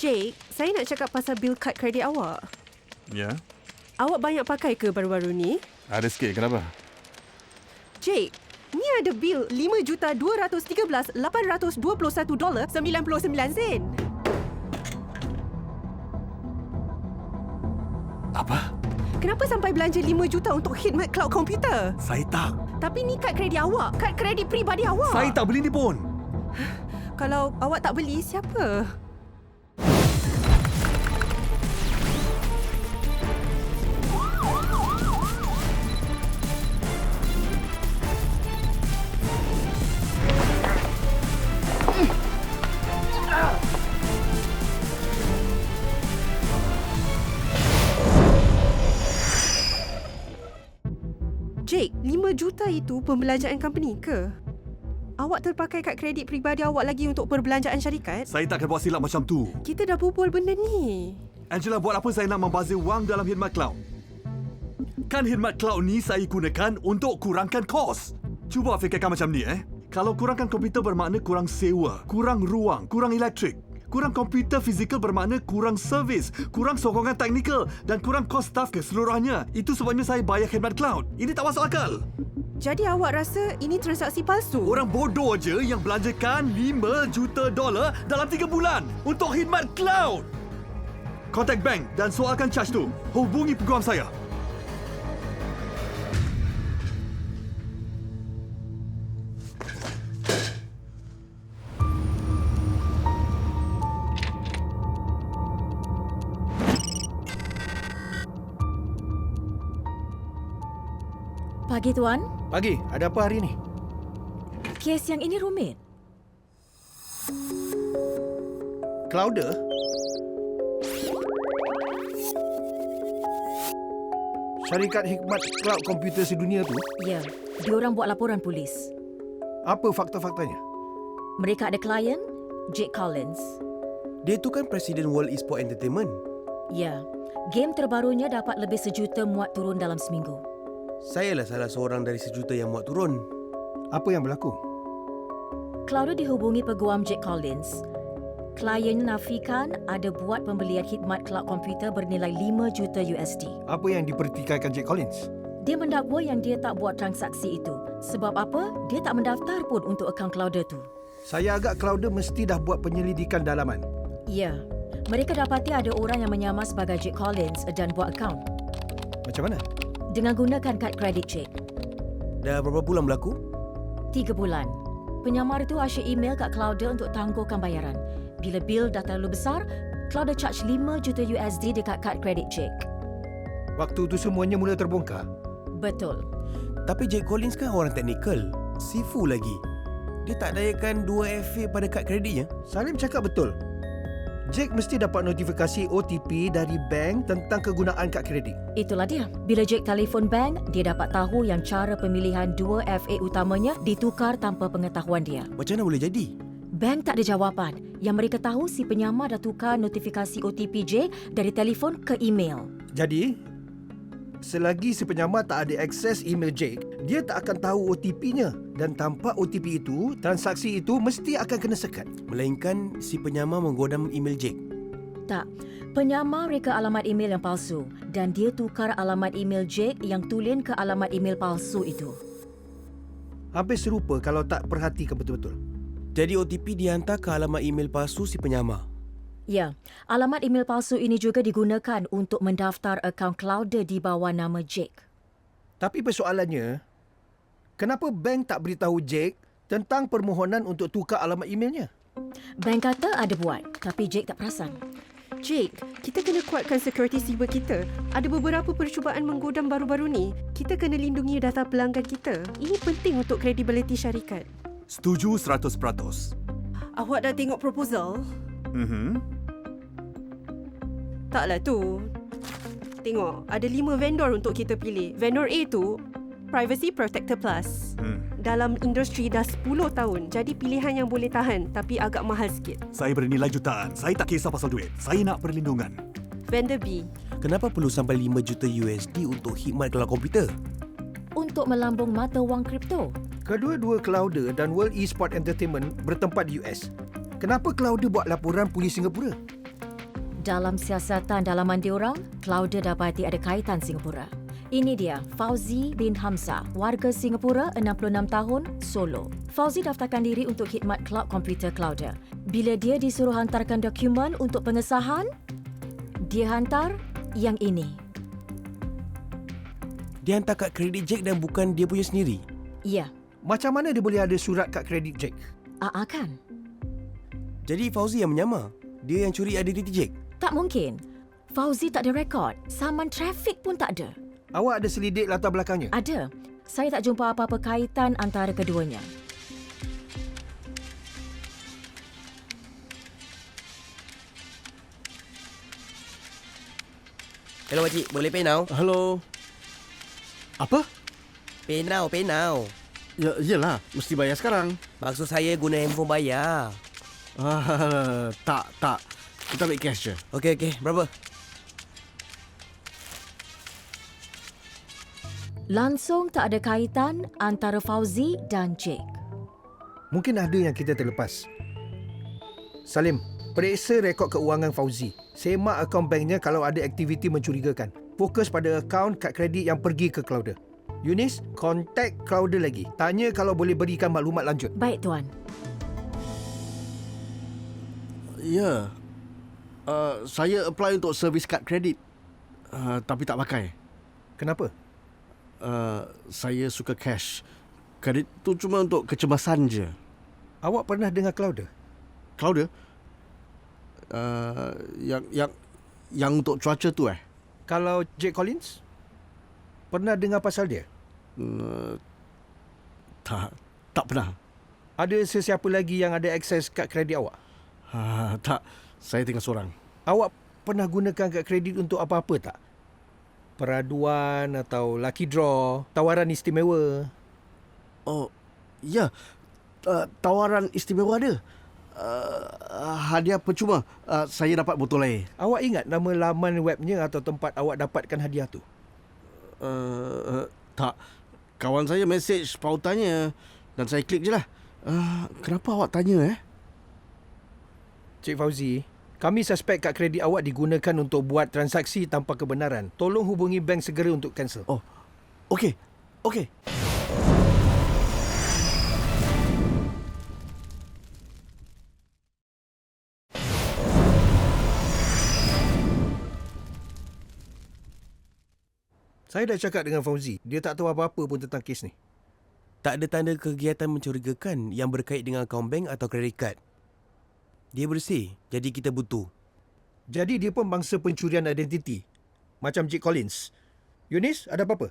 Jake, saya nak cakap pasal bil kad kredit awak. Ya? Awak banyak pakai ke baru-baru ni? Ada sikit, kenapa? Jake, ni ada bil $5,213,821.99. Apa? Kenapa sampai belanja 5 juta untuk khidmat cloud komputer? Saya tak. Tapi ni kad kredit awak, kad kredit peribadi awak. Saya tak beli ni pun. Kalau awak tak beli, siapa? Jake, 5 juta itu pembelanjaan company ke? Awak terpakai kad kredit peribadi awak lagi untuk perbelanjaan syarikat? Saya tak akan buat silap macam tu. Kita dah berbual benda ni. Angela, buat apa saya nak membazir wang dalam khidmat cloud? Kan khidmat cloud ni saya gunakan untuk kurangkan kos. Cuba fikirkan macam ni, Kalau kurangkan komputer bermakna kurang sewa, kurang ruang, kurang elektrik. Kurang komputer fizikal bermakna kurang servis, kurang sokongan teknikal dan kurang kos staf keseluruhannya. Itu sebabnya saya bayar khidmat cloud. Ini tak masuk akal. Jadi awak rasa ini transaksi palsu? Orang bodoh je yang belanjakan $5 juta dalam 3 bulan untuk khidmat cloud. Kontak bank dan soalkan charge tu. Hubungi peguam saya. Pagi, Tuan. Pagi, ada apa hari ni? Kes yang ini rumit. Clouder? Syarikat khidmat cloud komputer sedunia tu, Ya, diorang buat laporan polis. apa fakta-faktanya? Mereka ada klien, Jake Collins. Dia tu kan Presiden World Esport Entertainment. Ya, game terbarunya dapat lebih 1 juta muat turun dalam seminggu. Sayalah salah seorang dari 1 juta yang muat turun. Apa yang berlaku? Clouder dihubungi peguam Jake Collins. Klien nafikan ada buat pembelian khidmat cloud komputer bernilai 5 juta USD. Apa yang dipertikaikan Jake Collins? Dia mendakwa yang dia tak buat transaksi itu. Sebab apa? Dia tak mendaftar pun untuk akaun Clouder tu. Saya agak Clouder mesti dah buat penyelidikan dalaman. Ya, mereka dapati ada orang yang menyamar sebagai Jake Collins dan buat akaun Macam mana? dengan gunakan kad kredit Jake. Dah berapa bulan berlaku? 3 bulan. Penyamar itu asyik email kat Clouder untuk tangguhkan bayaran. Bila bil dah terlalu besar, Clouder charge 5 juta USD dekat kad kredit Jake. Waktu tu semuanya mula terbongkar. Betul. Tapi Jake Collins kan orang teknikal. Sifu lagi. Dia tak dayakan 2 FA pada kad kreditnya. Salim cakap betul. Jake mesti dapat notifikasi OTP dari bank tentang kegunaan kad kredit. Itulah dia. Bila Jake telefon bank, dia dapat tahu yang cara pemilihan 2 FA utamanya ditukar tanpa pengetahuan dia. Macam mana boleh jadi? Bank tak ada jawapan. Yang mereka tahu si penyamar dah tukar notifikasi OTP Jake dari telefon ke email. Jadi, selagi si penyamar tak ada akses email Jake, dia tak akan tahu OTP-nya. Dan tanpa OTP itu, transaksi itu mesti akan kena sekat. Melainkan si penyamar menggodam email Jake. Tak. Penyamar reka alamat email yang palsu dan dia tukar alamat email Jake yang tulen ke alamat email palsu itu. Hampir serupa kalau tak perhatikan betul-betul. Jadi OTP dihantar ke alamat email palsu si penyamar. Ya, alamat email palsu ini juga digunakan untuk mendaftar akaun Clouder di bawah nama Jake. Tapi persoalannya, kenapa bank tak beritahu Jake tentang permohonan untuk tukar alamat emailnya? Bank kata ada buat, tapi Jake tak perasan. Jake, kita kena kuatkan security siber kita. Ada beberapa percubaan menggodam baru-baru ni. Kita kena lindungi data pelanggan kita. Ini penting untuk kredibiliti syarikat. Setuju 100%. Awak dah tengok proposal? Taklah tu. Tengok, ada 5 vendor untuk kita pilih. Vendor A tu, Privacy Protector Plus. Dalam industri dah 10 tahun. Jadi pilihan yang boleh tahan tapi agak mahal sikit. Saya bernilai jutaan. Saya tak kisah pasal duit. Saya nak perlindungan. Vendor B, Kenapa perlu sampai 5 juta USD untuk khidmat cloud komputer? Untuk melambung mata wang kripto. Kedua-dua Clouder dan World Esport Entertainment bertempat di US. Kenapa Clouder buat laporan polis Singapura? Dalam siasatan dalaman diorang, Claudia dapati ada kaitan Singapura. Ini dia, Fauzi bin Hamzah, warga Singapura, 66 tahun, Solo. Fauzi daftarkan diri untuk khidmat cloud komputer Claudia. Bila dia disuruh hantarkan dokumen untuk pengesahan, dia hantar yang ini. Dia hantar kad kredit Jack dan bukan dia punya sendiri. Ya, Macam mana dia boleh ada surat kad kredit Jack? kan? Jadi Fauzi yang menyamar. Dia yang curi identiti Jack. Tak mungkin. Fauzi tak ada rekod. Saman trafik pun tak ada. Awak ada selidik latar belakangnya? Ada. Saya tak jumpa apa-apa kaitan antara keduanya. Hello makcik, boleh pay now? Hello. Apa? Pay now, pay now. Ya, yelah, mesti bayar sekarang. Maksud saya guna handphone bayar. Tak. Kita ambil cash je. Okey, berapa? Langsung tak ada kaitan antara Fauzi dan Jake. Mungkin ada yang kita terlepas. Salim, periksa rekod keuangan Fauzi. Semak akaun banknya kalau ada aktiviti mencurigakan. Fokus pada akaun kad kredit yang pergi ke Claudia. Yunis, kontak Claudia lagi. Tanya kalau boleh berikan maklumat lanjut. Baik, Tuan. Ya. Saya apply untuk servis kad kredit. Tapi tak pakai. Kenapa? Saya suka cash. Kredit tu cuma untuk kecemasan je. Awak pernah dengar Claudia? Claudia? Yang untuk cuaca tu Kalau Jake Collins? Pernah dengar pasal dia? Tak pernah. Ada sesiapa lagi yang ada akses kad kredit awak? Tak. Saya tinggal seorang. Awak pernah gunakan kad kredit untuk apa-apa tak? Peraduan atau lucky draw, tawaran istimewa? Oh, ya. Tawaran istimewa ada. Hadiah percuma. Saya dapat botol air. Awak ingat nama laman webnya atau tempat awak dapatkan hadiah tu? Tak. Kawan saya mesej pautannya dan saya klik je lah. Kenapa awak tanya Cik Fauzi, kami suspek kad kredit awak digunakan untuk buat transaksi tanpa kebenaran. Tolong hubungi bank segera untuk cancel. Oh, okey. Saya dah cakap dengan Fauzi, dia tak tahu apa-apa pun tentang kes ni. Tak ada tanda kegiatan mencurigakan yang berkait dengan akaun bank atau kredit kad. Dia bersih, jadi kita butuh. Jadi dia pun bangsa pencurian identiti. Macam Jake Collins. Yunis, ada apa-apa?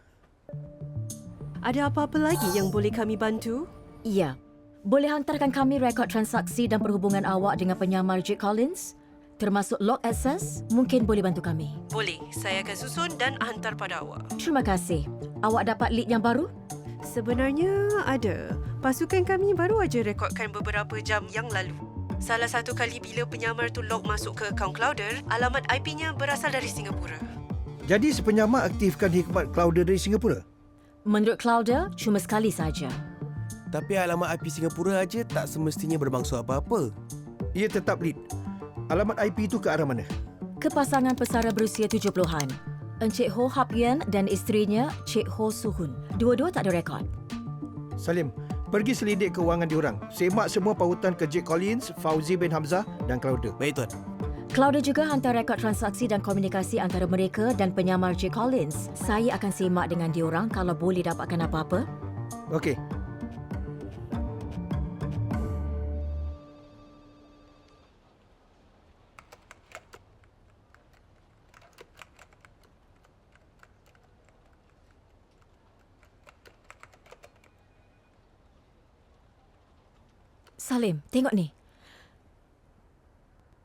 Ada apa-apa lagi yang boleh kami bantu? Ya. Boleh hantarkan kami rekod transaksi dan perhubungan awak dengan penyamar Jake Collins? Termasuk log access? Mungkin boleh bantu kami. Boleh, saya akan susun dan hantar pada awak. Terima kasih. Awak dapat lead yang baru? Sebenarnya ada. Pasukan kami baru aja rekodkan beberapa jam yang lalu. Salah satu kali bila penyamar tu log masuk ke akaun Claudia, alamat IP-nya berasal dari Singapura. Jadi si penyamar aktifkan khidmat Claudia dari Singapura? Menurut Claudia, cuma sekali saja. Tapi alamat IP Singapura aja tak semestinya bermaksud apa-apa. Ia tetap lead. Alamat IP itu ke arah mana? Ke pasangan pesara berusia 70-an. Encik Ho Hap Yuan dan isterinya Cik Ho Suhun. Dua-dua tak ada rekod. Salim, pergi selidik keuangan diorang. Semak semua pautan ke Jake Collins, Fauzi bin Hamzah dan Claudia. Baik, Tuan. Claudia juga hantar rekod transaksi dan komunikasi antara mereka dan penyamar Jake Collins. Saya akan semak dengan diorang kalau boleh dapatkan apa-apa. Okey. Salim, tengok ni.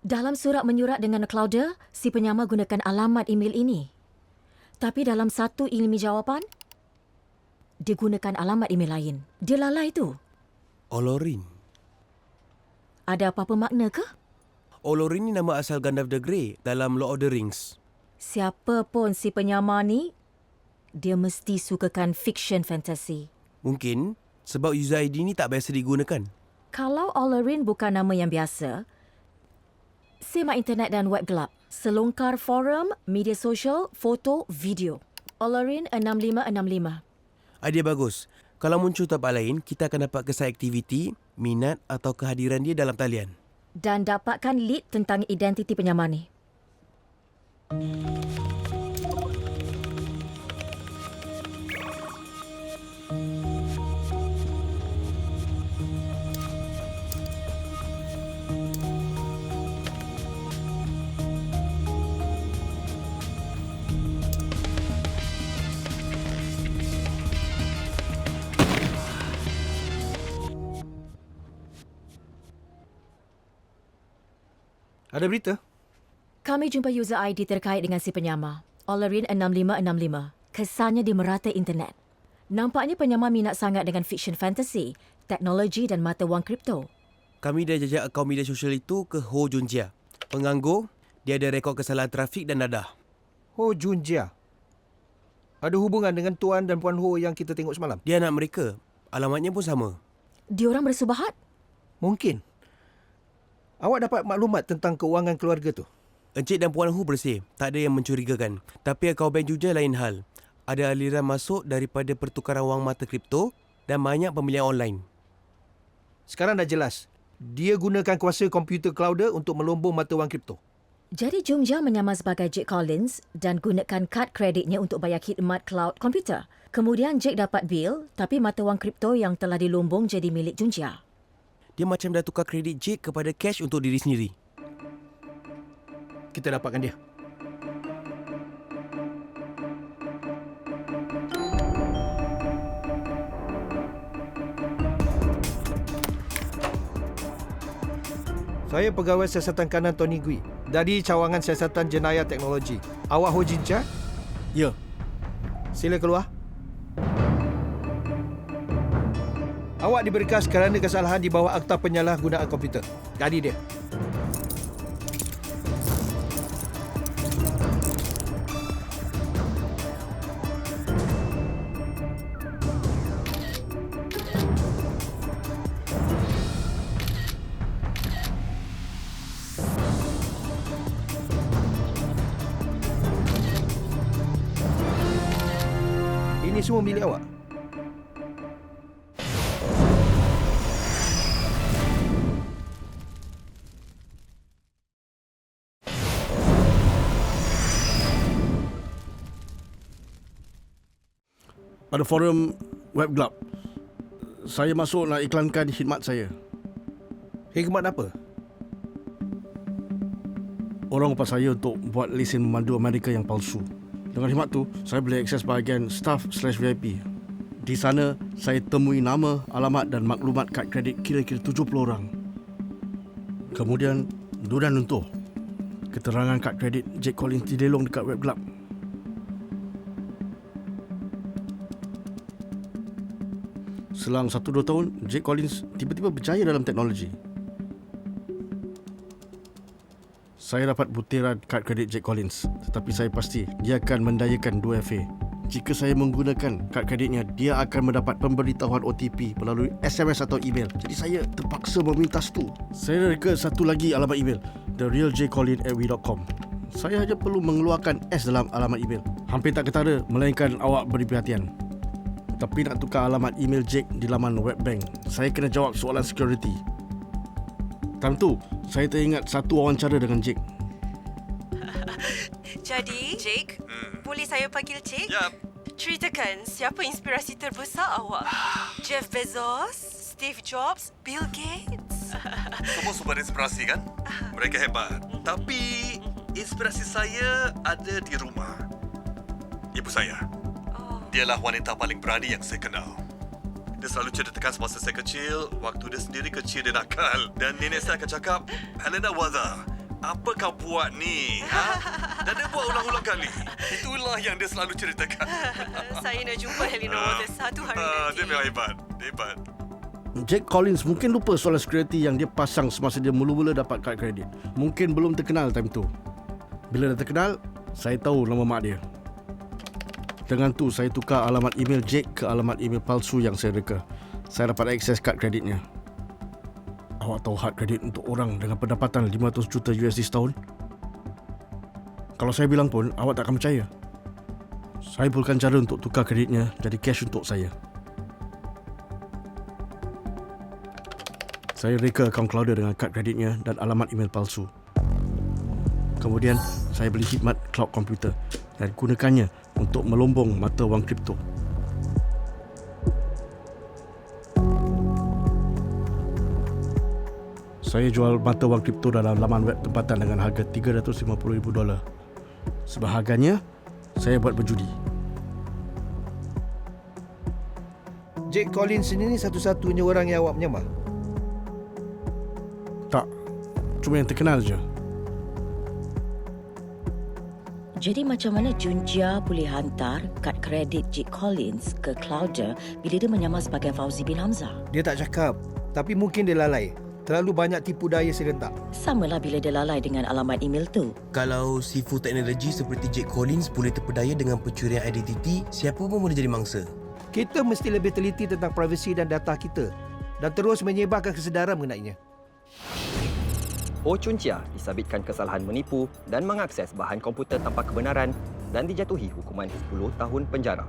Dalam surat menyurat dengan Claudia, si penyamar gunakan alamat email ini. Tapi dalam satu ilmi jawapan, dia gunakan alamat email lain. Dia lalai tu. Olorin. Ada apa-apa makna ke? Olorin ni nama asal Gandalf the Grey dalam Lord of the Rings. Siapa pun si penyamar ni, dia mesti sukakan fiction fantasy. Mungkin sebab user ID ni tak biasa digunakan. Kalau Olorin bukan nama yang biasa, semak internet dan web gelap. selongkar forum, media sosial, foto, video. Olorin 6565. Idea bagus. Kalau muncul tempat lain, kita akan dapat kesan aktiviti, minat atau kehadiran dia dalam talian. Dan dapatkan lead tentang identiti penyamar ni. Ada berita? Kami jumpa user ID terkait dengan si penyamar. Olorin 6565. Kesannya di merata internet. Nampaknya penyamar minat sangat dengan fiction fantasy, teknologi dan mata wang kripto. Kami dah jajak akaun media sosial itu ke Ho Junjia. Penganggur, dia ada rekod kesalahan trafik dan dadah. Ho Junjia. Ada hubungan dengan Tuan dan Puan Ho yang kita tengok semalam? Dia anak mereka. Alamatnya pun sama. Diorang bersubahat? Mungkin. Awak dapat maklumat tentang keuangan keluarga tu? Encik dan Puan Ho bersih. Tak ada yang mencurigakan. Tapi akaun bank Junjia lain hal. Ada aliran masuk daripada pertukaran wang mata kripto dan banyak pembelian online. Sekarang dah jelas. Dia gunakan kuasa komputer clouder untuk melombong mata wang kripto. Jadi Junjia menyamar sebagai Jake Collins dan gunakan kad kreditnya untuk bayar khidmat cloud komputer. Kemudian Jake dapat bil, tapi mata wang kripto yang telah dilombong jadi milik Junjia. Dia macam dah tukar kredit Jake kepada cash untuk diri sendiri. Kita dapatkan dia. Saya pegawai siasatan kanan Tony Gui dari cawangan siasatan jenayah teknologi. Awak Ho Junjia? Ya, Sila keluar. Awak diberkas kerana kesalahan di bawah Akta Penyalahgunaan Komputer. Jadi dia. Ini semua milik awak. pada forum Web Club. Saya masuk nak iklankan khidmat saya. Khidmat apa? Orang upah saya untuk buat lesen memandu Amerika yang palsu. Dengan khidmat tu, saya boleh akses bahagian staff/VIP. Di sana, saya temui nama, alamat dan maklumat kad kredit kira-kira 70 orang. Kemudian, Duran runtuh. Keterangan kad kredit Jake Collins didelong dekat Web Club. Selang 1-2 tahun, Jake Collins tiba-tiba berjaya dalam teknologi. Saya dapat butiran kad kredit Jake Collins, tetapi saya pasti dia akan mendayakan 2FA. Jika saya menggunakan kad kreditnya, dia akan mendapat pemberitahuan OTP melalui SMS atau email. Jadi saya terpaksa meminta tu. Saya reka satu lagi alamat email, therealJCollins@we.com. Saya hanya perlu mengeluarkan S dalam alamat email. Hampir tak ketara, melainkan awak beri perhatian. Tapi nak tukar alamat email Jake di laman web bank, saya kena jawab soalan security. Time tu, saya teringat satu wawancara dengan Jake. Jadi, Jake, boleh saya panggil Jake? Yap. Ceritakan siapa inspirasi terbesar awak? Jeff Bezos, Steve Jobs, Bill Gates? Semua sumber inspirasi kan? Mereka hebat. Tapi inspirasi saya ada di rumah. Ibu saya. Dialah wanita paling berani yang saya kenal. Dia selalu ceritakan semasa saya kecil, waktu dia sendiri kecil dia nakal. Dan nenek saya akan cakap, Helena Waza, apa kau buat ni? Ha? Dan dia buat ulang-ulang kali. Itulah yang dia selalu ceritakan. Saya nak jumpa Helena Waters satu hari nanti. Dia memang hebat. Hebat. Jake Collins mungkin lupa soalan security yang dia pasang semasa dia mula-mula dapat kad kredit. Mungkin belum terkenal time tu. Bila dah terkenal, saya tahu nama mak dia. Dengan tu, saya tukar alamat email Jake ke alamat email palsu yang saya reka. Saya dapat akses kad kreditnya. Awak tahu had kredit untuk orang dengan pendapatan 500 juta USD setahun? Kalau saya bilang pun, awak tak akan percaya. Saya bukan cara untuk tukar kreditnya jadi cash untuk saya. Saya reka akaun Clouder dengan kad kreditnya dan alamat email palsu. Kemudian, saya beli khidmat cloud komputer dan gunakannya untuk melombong mata wang kripto. Saya jual mata wang kripto dalam laman web tempatan dengan harga $350,000. Sebahagiannya, saya buat berjudi. Jake Collins ini satu-satunya orang yang awak menyamar. Tak, cuma yang terkenal je. Jadi macam mana Junjia boleh hantar kad kredit Jake Collins ke Clouder bila dia menyamar sebagai Fauzi bin Hamzah? Dia tak cakap, tapi mungkin dia lalai. Terlalu banyak tipu daya serentak. Samalah bila dia lalai dengan alamat email tu. Kalau sifu teknologi seperti Jake Collins boleh terpedaya dengan pencurian identiti, siapa pun boleh jadi mangsa. Kita mesti lebih teliti tentang privasi dan data kita dan terus menyebarkan kesedaran mengenainya. Ho Chun Chia disabitkan kesalahan menipu dan mengakses bahan komputer tanpa kebenaran dan dijatuhi hukuman 10 tahun penjara.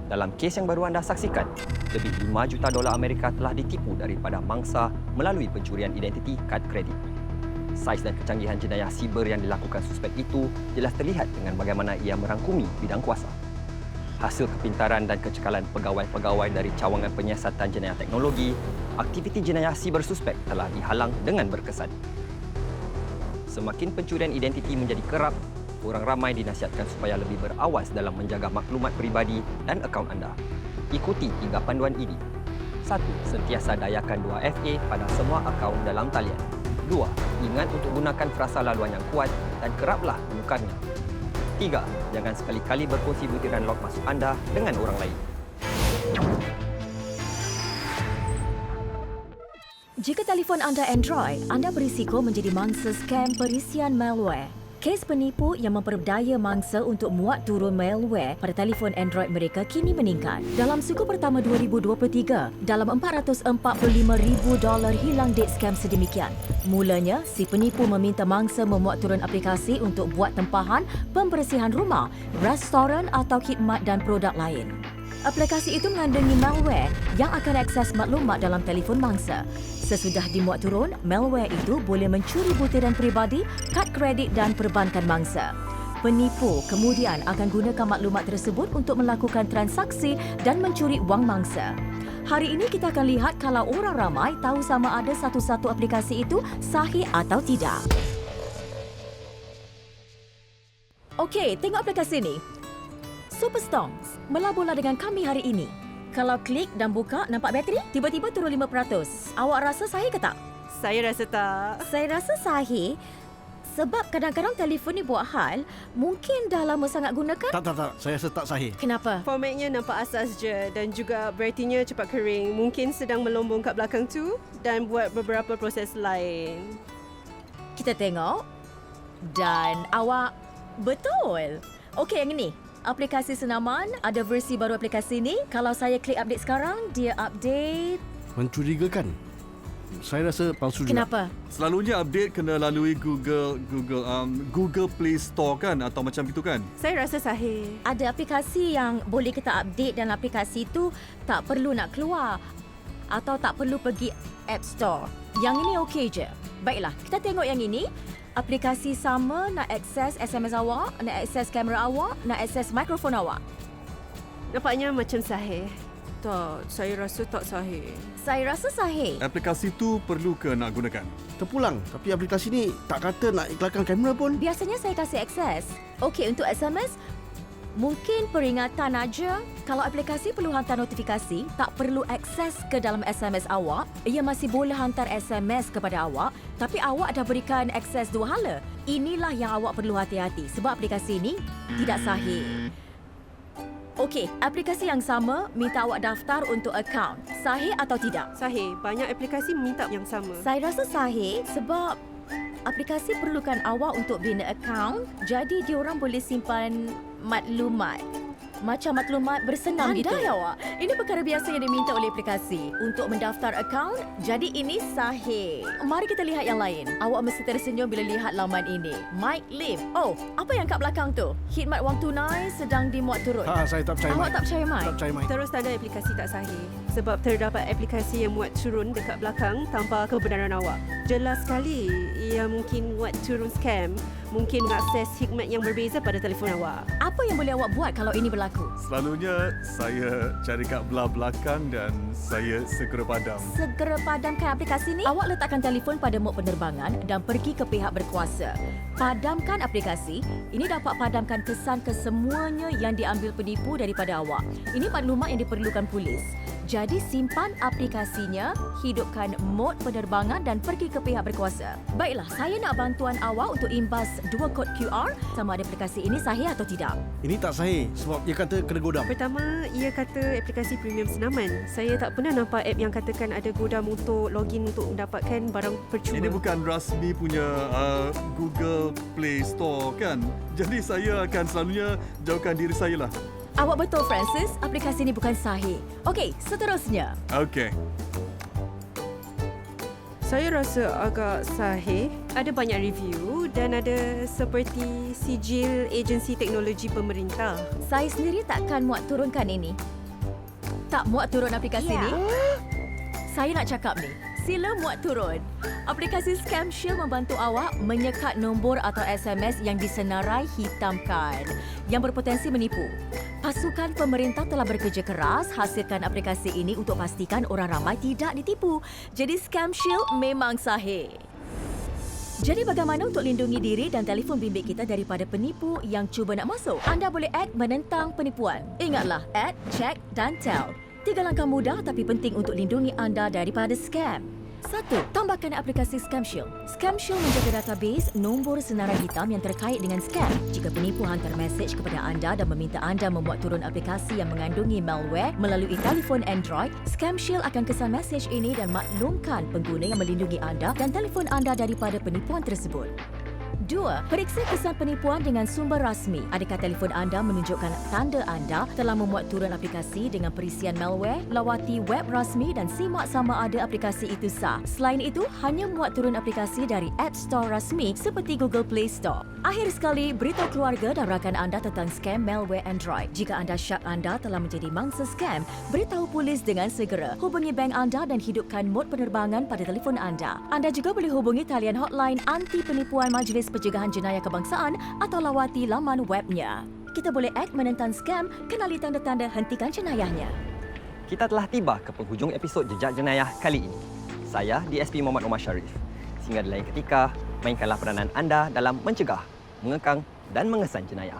Dalam kes yang baru anda saksikan, lebih $5 juta Amerika telah ditipu daripada mangsa melalui pencurian identiti kad kredit. Saiz dan kecanggihan jenayah siber yang dilakukan suspek itu jelas terlihat dengan bagaimana ia merangkumi bidang kuasa. Hasil kepintaran dan kecekalan pegawai-pegawai dari cawangan penyiasatan jenayah teknologi, aktiviti jenayah siber suspek telah dihalang dengan berkesan. Semakin pencurian identiti menjadi kerap, orang ramai dinasihatkan supaya lebih berawas dalam menjaga maklumat peribadi dan akaun anda. Ikuti 3 panduan ini. 1. Sentiasa dayakan 2FA pada semua akaun dalam talian. 2. Ingat untuk gunakan frasa laluan yang kuat dan keraplah menukarnya. 3. Jangan sekali-kali berkongsi butiran log masuk anda dengan orang lain. Jika telefon anda Android, anda berisiko menjadi mangsa scam perisian malware. Kes penipu yang memperdaya mangsa untuk muat turun malware pada telefon Android mereka kini meningkat. Dalam suku pertama 2023, dalam $445,000 hilang date scam sedemikian. Mulanya, si penipu meminta mangsa memuat turun aplikasi untuk buat tempahan pembersihan rumah, restoran atau khidmat dan produk lain. Aplikasi itu mengandungi malware yang akan akses maklumat dalam telefon mangsa. Sesudah dimuat turun, malware itu boleh mencuri butiran peribadi, kad kredit dan perbankan mangsa. Penipu kemudian akan gunakan maklumat tersebut untuk melakukan transaksi dan mencuri wang mangsa. Hari ini kita akan lihat kalau orang ramai tahu sama ada satu-satu aplikasi itu sahih atau tidak. Okey, tengok aplikasi ini. Superstongs, melaburlah dengan kami hari ini. Kalau klik dan buka, nampak bateri? Tiba-tiba turun 5%. Awak rasa sahih ke tak? Saya rasa tak. Saya rasa sahih sebab kadang-kadang telefon ni buat hal mungkin dah lama sangat gunakan. Tak. Saya rasa tak sahih. Kenapa? Formatnya nampak asas je dan juga batterinya cepat kering. Mungkin sedang melombong kat belakang tu dan buat beberapa proses lain. Kita tengok. Dan awak betul. Okey, yang ini. Aplikasi senaman, ada versi baru aplikasi ni. Kalau saya klik update sekarang, dia update. Mencurigakan. Saya rasa palsu juga. Kenapa? Selalunya update kena lalui Google Play Store kan atau macam itu kan? Saya rasa sahih. Ada aplikasi yang boleh kita update dan aplikasi tu tak perlu nak keluar atau tak perlu pergi App Store. Yang ini okey je. Baiklah, kita tengok yang ini. Aplikasi sama nak akses SMS awak, nak akses kamera awak, nak akses mikrofon awak. Nampaknya macam sahih. Tak, saya rasa tak sahih. Saya rasa sahih. Aplikasi tu perlu ke nak gunakan? Terpulang. Tapi aplikasi ni tak kata nak iklankan kamera pun. Biasanya saya kasih akses. Okey, untuk SMS, mungkin peringatan aja. Kalau aplikasi perlu hantar notifikasi, tak perlu akses ke dalam SMS awak. Ia masih boleh hantar SMS kepada awak, tapi awak dah berikan akses dua hala. Inilah yang awak perlu hati-hati sebab aplikasi ini tidak sahih. Okey, aplikasi yang sama minta awak daftar untuk akaun. Sahih atau tidak? Sahih. Banyak aplikasi minta yang sama. Saya rasa sahih sebab aplikasi perlukan awak untuk bina akaun, jadi diorang boleh simpan maklumat. Macam maklumat bersenam gitu. Pandai awak. Ini perkara biasa yang diminta oleh aplikasi untuk mendaftar akaun. Jadi ini sahih. Mari kita lihat yang lain. Awak mesti tersenyum bila lihat laman ini. Mike Lim. Oh, apa yang kat belakang tu? Khidmat wang tunai sedang dimuat turun. Saya tak percaya. Awak tak percaya Mike? Tak percaya, Mike. Terus tanda aplikasi tak sahih sebab terdapat aplikasi yang muat turun dekat belakang tanpa kebenaran awak. Jelas sekali ia mungkin muat turun scam, mungkin mengakses khidmat yang berbeza pada telefon awak. Apa yang boleh awak buat kalau ini berlaku? Selalunya saya cari kat belah belakang dan saya segera padam. Segera padamkan aplikasi ni. Awak letakkan telefon pada mod penerbangan dan pergi ke pihak berkuasa. Padamkan aplikasi. Ini dapat padamkan kesan kesemuanya yang diambil penipu daripada awak. Ini maklumat yang diperlukan polis. Jadi simpan aplikasinya, hidupkan mod penerbangan dan pergi ke pihak berkuasa. Baiklah, saya nak bantuan awak untuk imbas 2 kod QR sama ada aplikasi ini sahih atau tidak. Ini tak sahih sebab dia kata kena godam. Pertama, ia kata aplikasi premium senaman. Saya tak pernah nampak app yang katakan ada godam untuk login untuk mendapatkan barang percuma. Ini bukan rasmi punya Google Play Store kan? Jadi saya akan selalunya jauhkan diri saya lah. Awak betul, Francis. Aplikasi ini bukan sahih. Okey, seterusnya. Okey. Saya rasa agak sahih. Ada banyak review dan ada seperti sijil agensi teknologi pemerintah. Saya sendiri takkan muat turunkan ini. Tak muat turun aplikasi ni? Saya nak cakap ni. Sila muat turun. Aplikasi Scam Shield membantu awak menyekat nombor atau SMS yang disenarai hitamkan yang berpotensi menipu. Pasukan pemerintah telah bekerja keras hasilkan aplikasi ini untuk pastikan orang ramai tidak ditipu. Jadi Scam Shield memang sahih. Jadi bagaimana untuk lindungi diri dan telefon bimbit kita daripada penipu yang cuba nak masuk? Anda boleh act menentang penipuan. Ingatlah, act, check dan tell. 3 langkah mudah tapi penting untuk lindungi anda daripada scam. 1. Tambahkan aplikasi Scam Shield. Scam Shield menjaga database nombor senarai hitam yang terkait dengan scam. Jika penipu hantar mesej kepada anda dan meminta anda membuat turun aplikasi yang mengandungi malware melalui telefon Android, Scam Shield akan kesan mesej ini dan maklumkan pengguna yang melindungi anda dan telefon anda daripada penipuan tersebut. 2. Periksa kesan penipuan dengan sumber rasmi. Adakah telefon anda menunjukkan tanda anda telah memuat turun aplikasi dengan perisian malware? Lawati web rasmi dan simak sama ada aplikasi itu sah. Selain itu, hanya muat turun aplikasi dari App Store rasmi seperti Google Play Store. Akhir sekali, beritahu keluarga dan rakan anda tentang scam malware Android. Jika anda syak anda telah menjadi mangsa scam, beritahu polis dengan segera. Hubungi bank anda dan hidupkan mod penerbangan pada telefon anda. Anda juga boleh hubungi talian hotline anti penipuan Majlis Pencegahan Jenayah Kebangsaan atau lawati laman webnya. Kita boleh act menentang scam, kenali tanda-tanda hentikan jenayahnya. Kita telah tiba ke penghujung episod Jejak Jenayah kali ini. Saya DSP Muhammad Omar Sharif. Sehingga di lain ketika, mainkanlah peranan anda dalam mencegah, mengekang dan mengesan jenayah.